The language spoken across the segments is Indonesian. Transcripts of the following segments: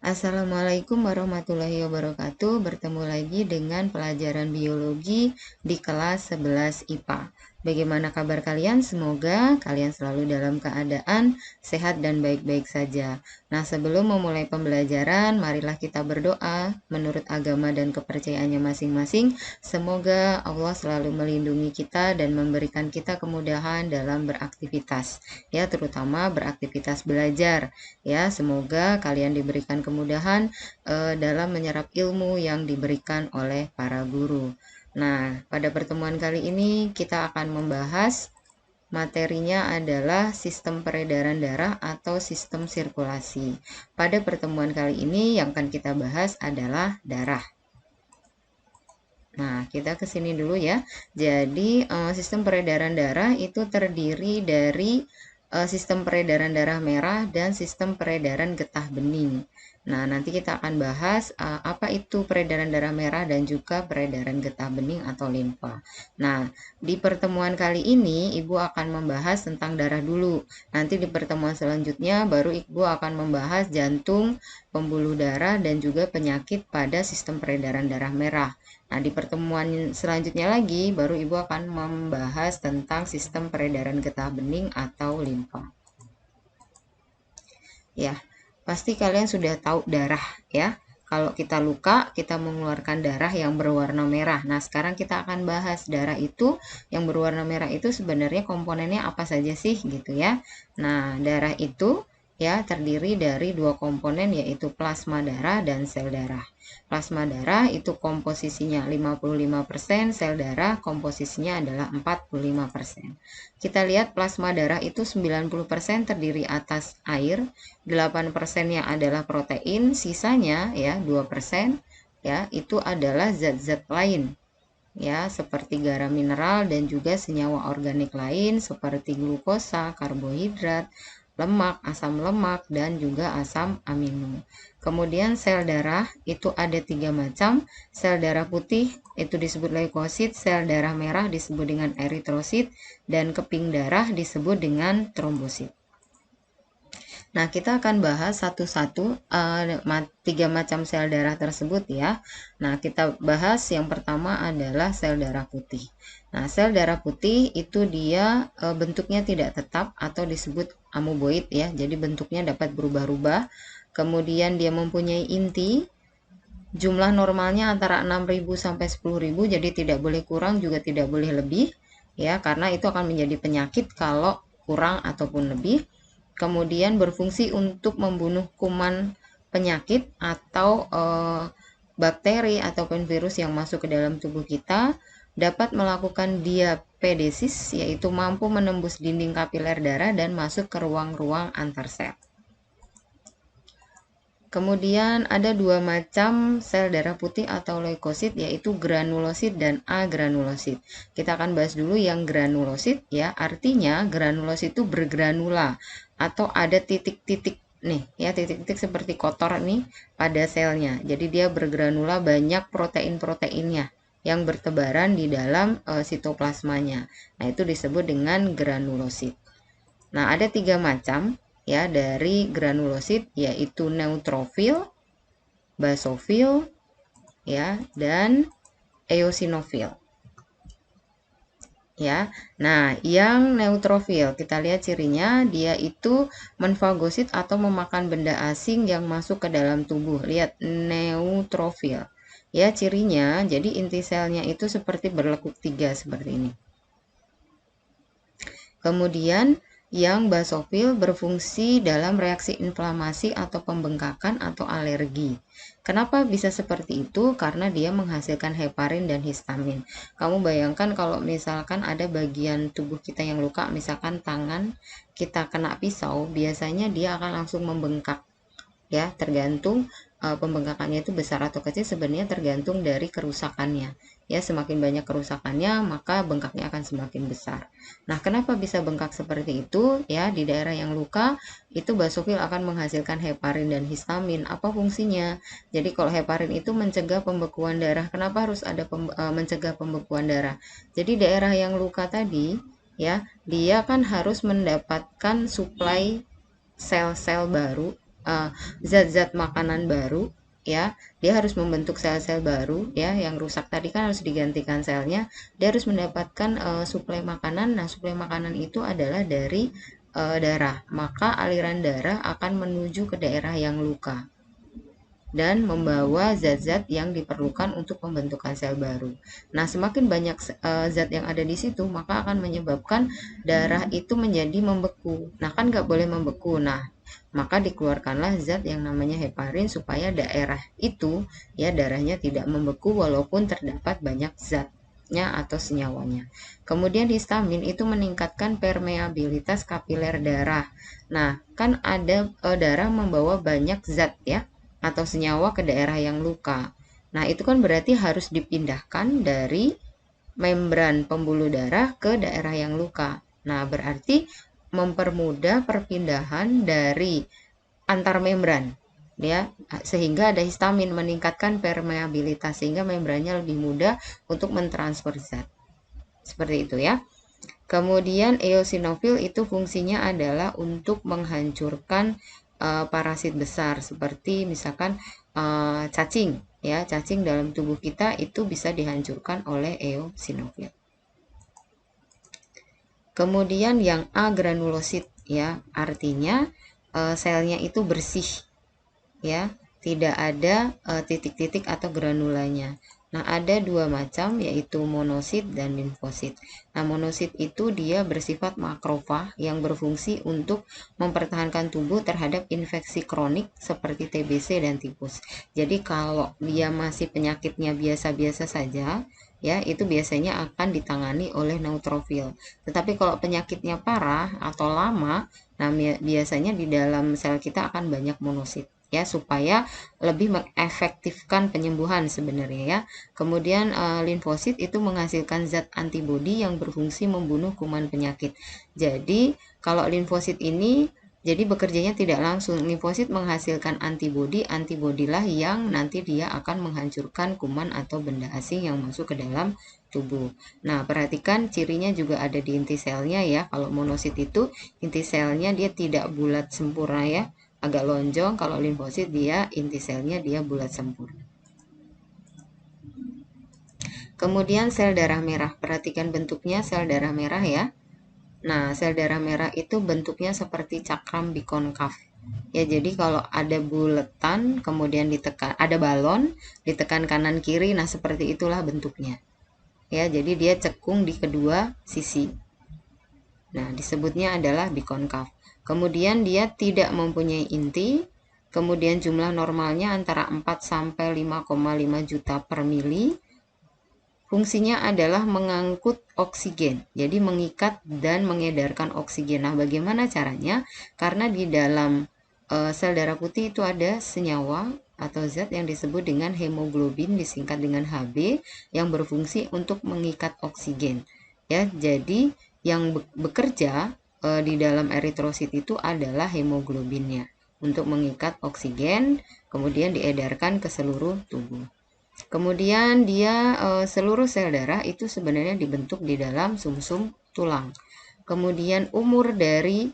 Assalamualaikum warahmatullahi wabarakatuh. Bertemu lagi dengan pelajaran biologi di kelas 11 IPA. Bagaimana kabar kalian? Semoga kalian selalu dalam keadaan sehat dan baik-baik saja. Nah, sebelum memulai pembelajaran, marilah kita berdoa menurut agama dan kepercayaannya masing-masing. Semoga Allah selalu melindungi kita dan memberikan kita kemudahan dalam beraktivitas, ya, terutama beraktivitas belajar. Ya, semoga kalian diberikan kemudahan dalam menyerap ilmu yang diberikan oleh para guru. Nah, pada pertemuan kali ini kita akan membahas materinya adalah sistem peredaran darah atau sistem sirkulasi. Pada pertemuan kali ini yang akan kita bahas adalah darah. Nah, kita ke sini dulu ya. Jadi, sistem peredaran darah itu terdiri dari sistem peredaran darah merah dan sistem peredaran getah bening. Nah, nanti kita akan bahas apa itu peredaran darah merah dan juga peredaran getah bening atau limfa. Nah, di pertemuan kali ini Ibu akan membahas tentang darah dulu. Nanti di pertemuan selanjutnya baru Ibu akan membahas jantung, pembuluh darah, dan juga penyakit pada sistem peredaran darah merah. Nah, di pertemuan selanjutnya lagi, baru Ibu akan membahas tentang sistem peredaran getah bening atau limfa. Ya, pasti kalian sudah tahu darah ya. Kalau kita luka, kita mengeluarkan darah yang berwarna merah. Nah, sekarang kita akan bahas darah itu yang berwarna merah itu sebenarnya komponennya apa saja sih gitu ya. Nah, darah itu ya terdiri dari dua komponen yaitu plasma darah dan sel darah. Plasma darah itu komposisinya 55%, sel darah komposisinya adalah 45%. Kita lihat plasma darah itu 90% terdiri atas air, 8%-nya adalah protein, sisanya ya 2% ya itu adalah zat-zat lain ya seperti garam mineral dan juga senyawa organik lain seperti glukosa, karbohidrat, lemak, asam lemak, dan juga asam amino. Kemudian sel darah itu ada 3 macam. Sel darah putih itu disebut leukosit, sel darah merah disebut dengan eritrosit, dan keping darah disebut dengan trombosit. Nah, kita akan bahas satu-satu 3 macam sel darah tersebut ya. Nah, kita bahas yang pertama adalah sel darah putih. Nah, sel darah putih itu dia bentuknya tidak tetap atau disebut amoeboid ya. Jadi bentuknya dapat berubah-ubah. Kemudian dia mempunyai inti. Jumlah normalnya antara 6.000 sampai 10.000, jadi tidak boleh kurang juga tidak boleh lebih ya, karena itu akan menjadi penyakit kalau kurang ataupun lebih. Kemudian berfungsi untuk membunuh kuman penyakit atau bakteri ataupun virus yang masuk ke dalam tubuh kita, dapat melakukan diapedesis yaitu mampu menembus dinding kapiler darah dan masuk ke ruang-ruang antar sel. Kemudian ada 2 macam sel darah putih atau leukosit yaitu granulosit dan agranulosit. Kita akan bahas dulu yang granulosit ya. Artinya granulosit itu bergranula atau ada titik-titik nih ya, titik-titik seperti kotor nih pada selnya. Jadi dia bergranula, banyak protein-proteinnya yang bertebaran di dalam sitoplasmanya. Nah, itu disebut dengan granulosit. Nah, ada 3 macam ya dari granulosit yaitu neutrofil, basofil ya dan eosinofil. Ya. Nah, yang neutrofil kita lihat cirinya, dia itu menfagosit atau memakan benda asing yang masuk ke dalam tubuh. Lihat neutrofil. Ya, cirinya jadi inti selnya itu seperti berlekuk 3 seperti ini. Kemudian yang basofil berfungsi dalam reaksi inflamasi atau pembengkakan atau alergi. Kenapa bisa seperti itu? Karena dia menghasilkan heparin dan histamin. Kamu bayangkan kalau misalkan ada bagian tubuh kita yang luka, misalkan tangan kita kena pisau, biasanya dia akan langsung membengkak. Ya, tergantung pembengkakannya itu besar atau kecil sebenarnya tergantung dari kerusakannya. Ya, semakin banyak kerusakannya, maka bengkaknya akan semakin besar. Nah, kenapa bisa bengkak seperti itu? Ya, di daerah yang luka, itu basofil akan menghasilkan heparin dan histamin. Apa fungsinya? Jadi, kalau heparin itu mencegah pembekuan darah. Kenapa harus ada mencegah pembekuan darah? Jadi, daerah yang luka tadi, ya, dia kan harus mendapatkan suplai sel-sel baru zat-zat makanan baru, ya. Dia harus membentuk sel-sel baru, ya. Yang rusak tadi kan harus digantikan selnya. Dia harus mendapatkan suplai makanan. Nah, suplai makanan itu adalah dari darah. Maka aliran darah akan menuju ke daerah yang luka dan membawa zat-zat yang diperlukan untuk pembentukan sel baru. Nah, semakin banyak zat yang ada di situ, maka akan menyebabkan darah itu menjadi membeku. Nah, kan nggak boleh membeku. Nah, maka dikeluarkanlah zat yang namanya heparin supaya daerah itu, ya, darahnya tidak membeku walaupun terdapat banyak zatnya atau senyawanya. Kemudian histamin itu meningkatkan permeabilitas kapiler darah. Nah, kan ada darah membawa banyak zat, ya, atau senyawa ke daerah yang luka. Nah, itu kan berarti harus dipindahkan dari membran pembuluh darah ke daerah yang luka. Nah, berarti mempermudah perpindahan dari antar membran, ya, sehingga ada histamin meningkatkan permeabilitas sehingga membrannya lebih mudah untuk mentransfer zat. Seperti itu, ya. Kemudian eosinofil itu fungsinya adalah untuk menghancurkan parasit besar seperti misalkan cacing, ya. Cacing dalam tubuh kita itu bisa dihancurkan oleh eosinofil. Kemudian yang agranulosit, ya, artinya selnya itu bersih, ya, tidak ada titik-titik atau granulanya. Nah, ada dua macam, yaitu monosit dan limfosit. Nah, monosit itu dia bersifat makrofag yang berfungsi untuk mempertahankan tubuh terhadap infeksi kronik seperti TBC dan tipus. Jadi kalau dia masih penyakitnya biasa-biasa saja, ya, itu biasanya akan ditangani oleh neutrofil. Tetapi kalau penyakitnya parah atau lama, nah biasanya di dalam sel kita akan banyak monosit, ya, supaya lebih mengefektifkan penyembuhan sebenarnya, ya. Kemudian limfosit itu menghasilkan zat antibodi yang berfungsi membunuh kuman penyakit. Jadi kalau limfosit ini jadi bekerjanya tidak langsung. Limfosit menghasilkan antibodi, antibodilah yang nanti dia akan menghancurkan kuman atau benda asing yang masuk ke dalam tubuh. Nah, perhatikan cirinya juga ada di inti selnya, ya. Kalau monosit itu inti selnya dia tidak bulat sempurna, ya, agak lonjong. Kalau limfosit dia inti selnya dia bulat sempurna. Kemudian sel darah merah, perhatikan bentuknya sel darah merah, ya. Nah, sel darah merah itu bentuknya seperti cakram bikonkav. Ya, jadi kalau ada buletan kemudian ditekan, ada balon ditekan kanan kiri, nah seperti itulah bentuknya. Ya, jadi dia cekung di kedua sisi. Nah, disebutnya adalah bikonkav. Kemudian dia tidak mempunyai inti. Kemudian jumlah normalnya antara 4 sampai 5,5 juta per mili. Fungsinya adalah mengangkut oksigen, jadi mengikat dan mengedarkan oksigen. Nah, bagaimana caranya? Karena di dalam sel darah putih itu ada senyawa atau zat yang disebut dengan hemoglobin, disingkat dengan Hb, yang berfungsi untuk mengikat oksigen. Ya, jadi yang bekerja di dalam eritrosit itu adalah hemoglobinnya untuk mengikat oksigen, kemudian diedarkan ke seluruh tubuh. Kemudian dia seluruh sel darah itu sebenarnya dibentuk di dalam sumsum tulang. Kemudian umur dari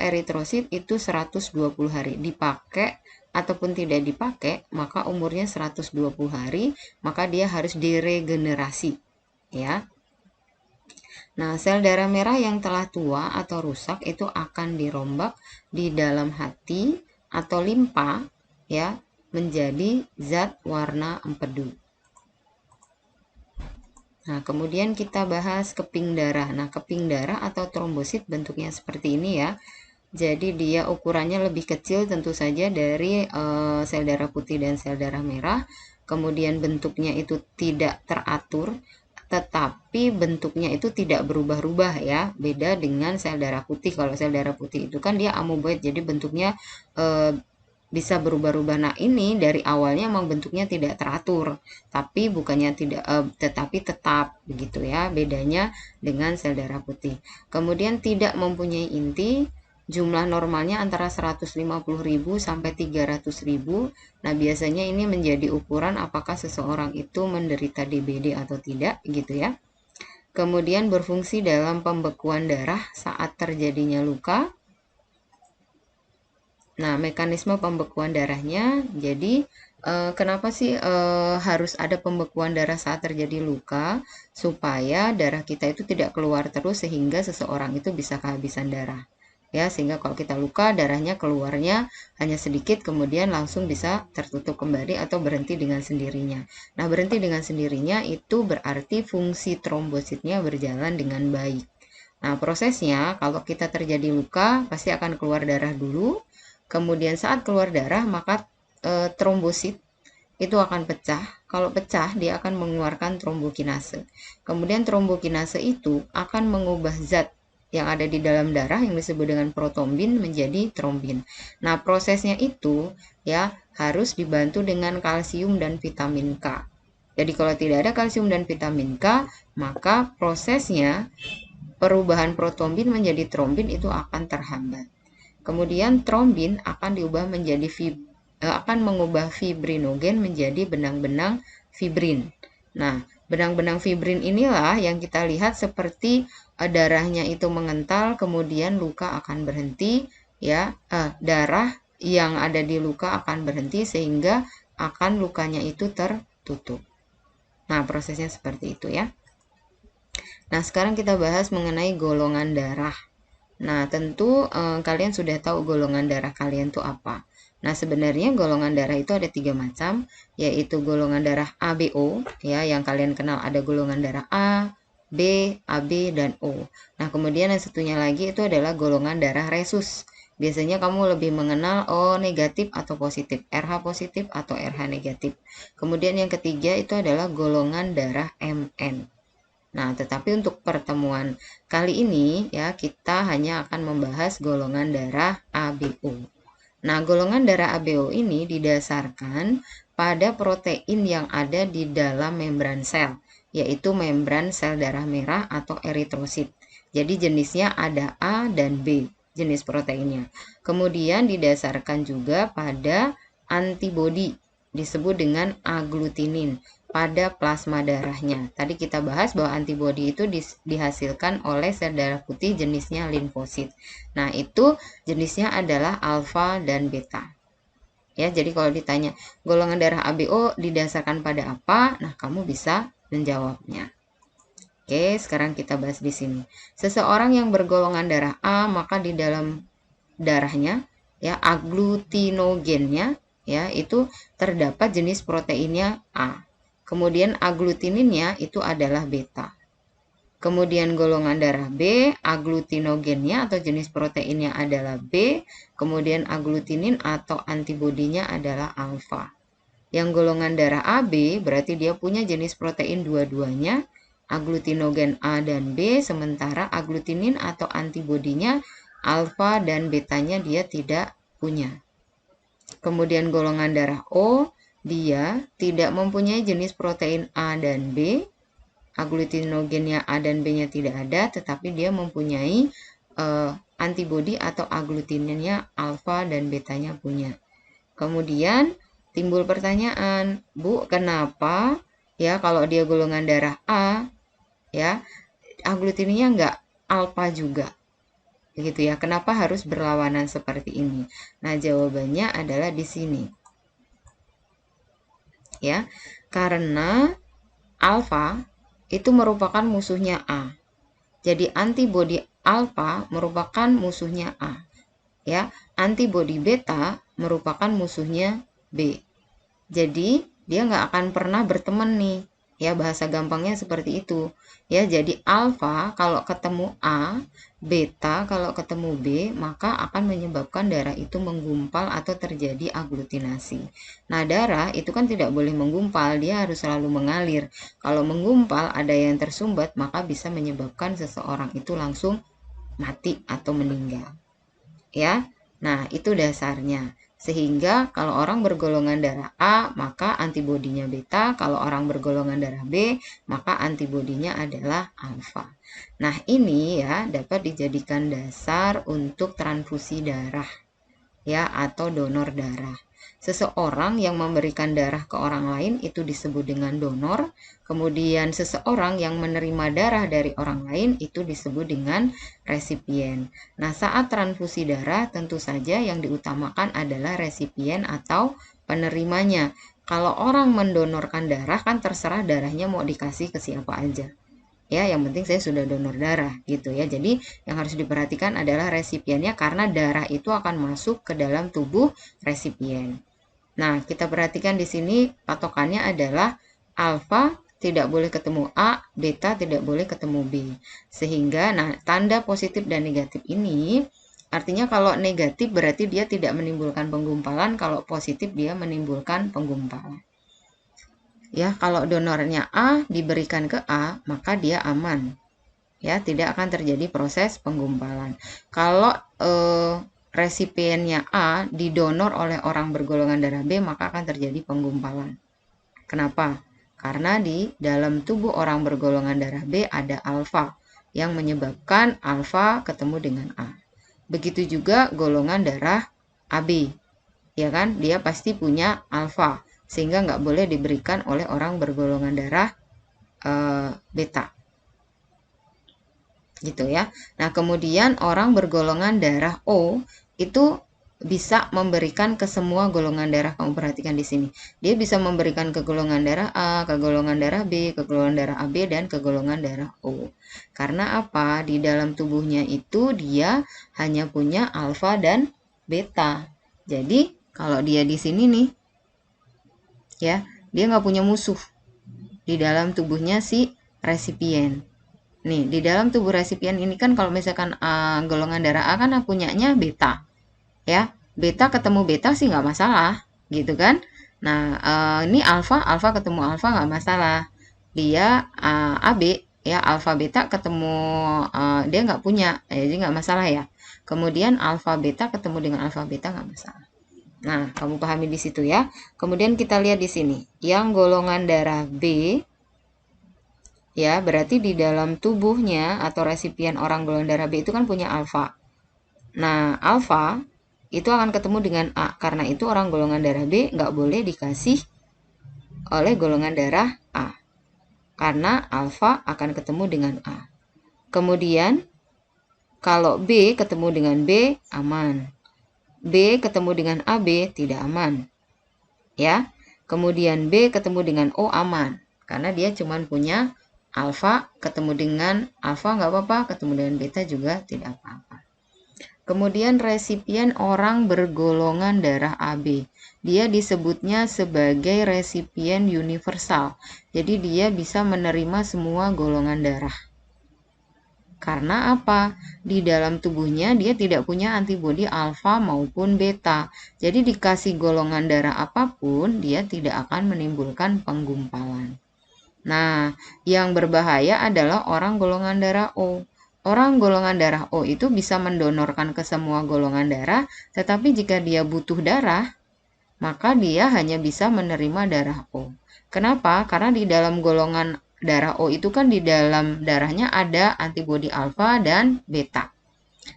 eritrosit itu 120 hari. Dipakai ataupun tidak dipakai, maka umurnya 120 hari, maka dia harus diregenerasi, ya. Nah, sel darah merah yang telah tua atau rusak itu akan dirombak di dalam hati atau limpa, ya, menjadi zat warna empedu. Nah, kemudian kita bahas keping darah. Nah, keping darah atau trombosit bentuknya seperti ini, ya. Jadi dia ukurannya lebih kecil tentu saja dari sel darah putih dan sel darah merah. Kemudian bentuknya itu tidak teratur, tetapi bentuknya itu tidak berubah-ubah, ya. Beda dengan sel darah putih. Kalau sel darah putih itu kan dia amoeboid, jadi bentuknya bisa berubah-ubah. Nah, ini dari awalnya memang bentuknya tidak teratur, tapi bukannya tidak, tetapi tetap begitu, ya. Bedanya dengan sel darah putih. Kemudian tidak mempunyai inti, jumlah normalnya antara 150.000 sampai 300.000. Nah, biasanya ini menjadi ukuran apakah seseorang itu menderita DBD atau tidak, gitu, ya. Kemudian berfungsi dalam pembekuan darah saat terjadinya luka. Nah, mekanisme pembekuan darahnya, jadi kenapa sih harus ada pembekuan darah saat terjadi luka? Supaya darah kita itu tidak keluar terus sehingga seseorang itu bisa kehabisan darah. Ya, sehingga kalau kita luka, darahnya keluarnya hanya sedikit, kemudian langsung bisa tertutup kembali atau berhenti dengan sendirinya. Nah, berhenti dengan sendirinya itu berarti fungsi trombositnya berjalan dengan baik. Nah, prosesnya kalau kita terjadi luka, pasti akan keluar darah dulu. Kemudian saat keluar darah, maka trombosit itu akan pecah. Kalau pecah, dia akan mengeluarkan trombokinase. Kemudian trombokinase itu akan mengubah zat yang ada di dalam darah yang disebut dengan protombin menjadi trombin. Nah, prosesnya itu ya harus dibantu dengan kalsium dan vitamin K. Jadi kalau tidak ada kalsium dan vitamin K, maka prosesnya perubahan protombin menjadi trombin itu akan terhambat. Kemudian trombin akan diubah menjadi akan mengubah fibrinogen menjadi benang-benang fibrin. Nah, benang-benang fibrin inilah yang kita lihat seperti darahnya itu mengental, kemudian luka akan berhenti, ya, darah yang ada di luka akan berhenti sehingga akan lukanya itu tertutup. Nah, prosesnya seperti itu ya. Nah, sekarang kita bahas mengenai golongan darah. Nah, tentu kalian sudah tahu golongan darah kalian itu apa. Nah, sebenarnya golongan darah itu ada 3 macam, yaitu golongan darah ABO, ya, yang kalian kenal ada golongan darah A, B, AB, dan O. Nah, kemudian yang satunya lagi itu adalah golongan darah resus. Biasanya kamu lebih mengenal O negatif atau positif, RH positif atau RH negatif. Kemudian yang ketiga itu adalah golongan darah MN. Nah, tetapi untuk pertemuan kali ini ya kita hanya akan membahas golongan darah ABO. Nah, golongan darah ABO ini didasarkan pada protein yang ada di dalam membran sel, yaitu membran sel darah merah atau eritrosit. Jadi jenisnya ada A dan B, jenis proteinnya. Kemudian didasarkan juga pada antibodi, disebut dengan aglutinin pada plasma darahnya. Tadi kita bahas bahwa antibodi itu dihasilkan oleh sel darah putih jenisnya limfosit. Nah, itu jenisnya adalah alfa dan beta. Ya, jadi kalau ditanya golongan darah ABO didasarkan pada apa? Nah, kamu bisa menjawabnya. Oke, sekarang kita bahas di sini. Seseorang yang bergolongan darah A, maka di dalam darahnya ya aglutinogennya ya itu terdapat jenis proteinnya A. Kemudian aglutininnya itu adalah beta. Kemudian golongan darah B, aglutinogennya atau jenis proteinnya adalah B. Kemudian aglutinin atau antibodinya adalah alfa. Yang golongan darah AB berarti dia punya jenis protein dua-duanya, aglutinogen A dan B, sementara aglutinin atau antibodinya alfa dan betanya dia tidak punya. Kemudian golongan darah O, dia tidak mempunyai jenis protein A dan B, aglutinogennya A dan B-nya tidak ada, tetapi dia mempunyai antibodi atau aglutininnya alfa dan betanya punya. Kemudian timbul pertanyaan, Bu, kenapa ya kalau dia golongan darah A, ya aglutininnya enggak alfa juga? Begitu ya, kenapa harus berlawanan seperti ini? Nah, jawabannya adalah di sini. Ya, karena alfa itu merupakan musuhnya A. Jadi antibodi alfa merupakan musuhnya A. Ya, antibodi beta merupakan musuhnya B. Jadi dia nggak akan pernah berteman nih. Ya, bahasa gampangnya seperti itu. Ya, jadi alfa kalau ketemu A, beta kalau ketemu B, maka akan menyebabkan darah itu menggumpal atau terjadi aglutinasi. Nah, darah itu kan tidak boleh menggumpal, dia harus selalu mengalir. Kalau menggumpal ada yang tersumbat, maka bisa menyebabkan seseorang itu langsung mati atau meninggal. Ya. Nah, itu dasarnya. Sehingga kalau orang bergolongan darah A, maka antibodinya beta. Kalau orang bergolongan darah B, maka antibodinya adalah alfa. Nah, ini ya dapat dijadikan dasar untuk transfusi darah ya atau donor darah. Seseorang yang memberikan darah ke orang lain itu disebut dengan donor. Kemudian seseorang yang menerima darah dari orang lain itu disebut dengan resipien. Nah, saat transfusi darah tentu saja yang diutamakan adalah resipien atau penerimanya. Kalau orang mendonorkan darah kan terserah darahnya mau dikasih ke siapa aja. Ya, yang penting saya sudah donor darah gitu ya. Jadi yang harus diperhatikan adalah resipiennya karena darah itu akan masuk ke dalam tubuh resipien. Nah, kita perhatikan di sini patokannya adalah alfa tidak boleh ketemu A, beta tidak boleh ketemu B. Sehingga nah tanda positif dan negatif ini artinya kalau negatif berarti dia tidak menimbulkan penggumpalan, kalau positif dia menimbulkan penggumpalan. Ya, kalau donornya A diberikan ke A, maka dia aman. Ya, tidak akan terjadi proses penggumpalan. Kalau resipiennya A didonor oleh orang bergolongan darah B, maka akan terjadi penggumpalan. Kenapa? Karena di dalam tubuh orang bergolongan darah B ada alfa yang menyebabkan alfa ketemu dengan A. Begitu juga golongan darah AB. Ya kan? Dia pasti punya alfa. Sehingga nggak boleh diberikan oleh orang bergolongan darah beta. Gitu ya. Nah, kemudian orang bergolongan darah O itu bisa memberikan ke semua golongan darah. Kamu perhatikan di sini. Dia bisa memberikan ke golongan darah A, ke golongan darah B, ke golongan darah AB, dan ke golongan darah O. Karena apa? Di dalam tubuhnya itu dia hanya punya alfa dan beta. Jadi, kalau dia di sini nih, ya, dia nggak punya musuh di dalam tubuhnya si resipien. Nih, di dalam tubuh resipien ini kan kalau misalkan golongan darah A kan punyanya beta. Ya, beta ketemu beta sih nggak masalah, gitu kan. Nah, ini alfa ketemu alfa nggak masalah. Dia AB, ya, alfa beta ketemu dia nggak punya, jadi nggak masalah ya. Kemudian alfa beta ketemu dengan alfa beta nggak masalah. Nah, kamu pahami di situ ya. Kemudian kita lihat di sini, yang golongan darah B, ya, berarti di dalam tubuhnya atau resipien orang golongan darah B itu kan punya alfa. Nah, alfa itu akan ketemu dengan A. Karena itu orang golongan darah B nggak boleh dikasih oleh golongan darah A. Karena alfa akan ketemu dengan A. Kemudian, kalau B ketemu dengan B, aman. B ketemu dengan AB, tidak aman. Ya, kemudian B ketemu dengan O, aman. Karena dia cuma punya alfa, ketemu dengan alfa nggak apa-apa, ketemu dengan beta juga tidak apa-apa. Kemudian resipien orang bergolongan darah AB. Dia disebutnya sebagai resipien universal. Jadi dia bisa menerima semua golongan darah. Karena apa? Di dalam tubuhnya dia tidak punya antibodi alfa maupun beta. Jadi dikasih golongan darah apapun, dia tidak akan menimbulkan penggumpalan. Nah, yang berbahaya adalah orang golongan darah O. Orang golongan darah O itu bisa mendonorkan ke semua golongan darah, tetapi jika dia butuh darah, maka dia hanya bisa menerima darah O. Kenapa? Karena di dalam golongan darah O itu kan di dalam darahnya ada antibodi alfa dan beta.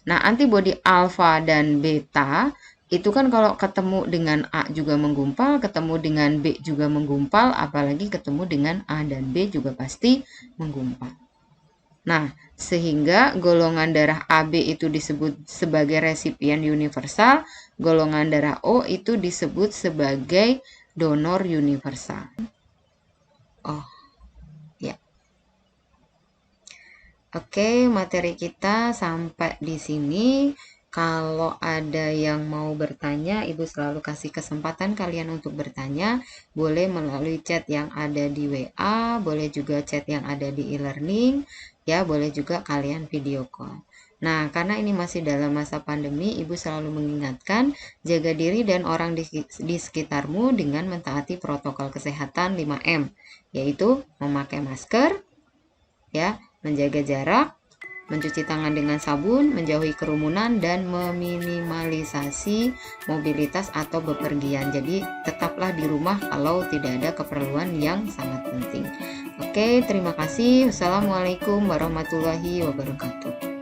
Nah, antibodi alfa dan beta itu kan kalau ketemu dengan A juga menggumpal, ketemu dengan B juga menggumpal, apalagi ketemu dengan A dan B juga pasti menggumpal. Nah, sehingga golongan darah AB itu disebut sebagai resipien universal, golongan darah O itu disebut sebagai donor universal. Oh, ya. Oke, materi kita sampai di sini. Kalau ada yang mau bertanya, Ibu selalu kasih kesempatan kalian untuk bertanya. Boleh melalui chat yang ada di WA, boleh juga chat yang ada di e-learning, ya, boleh juga kalian video call. Nah, karena ini masih dalam masa pandemi, Ibu selalu mengingatkan, jaga diri dan orang di sekitarmu dengan mentaati protokol kesehatan 5M, yaitu memakai masker, ya, menjaga jarak, mencuci tangan dengan sabun, menjauhi kerumunan, dan meminimalisasi mobilitas atau bepergian. Jadi tetaplah di rumah kalau tidak ada keperluan yang sangat penting. Oke, terima kasih. Wassalamualaikum warahmatullahi wabarakatuh.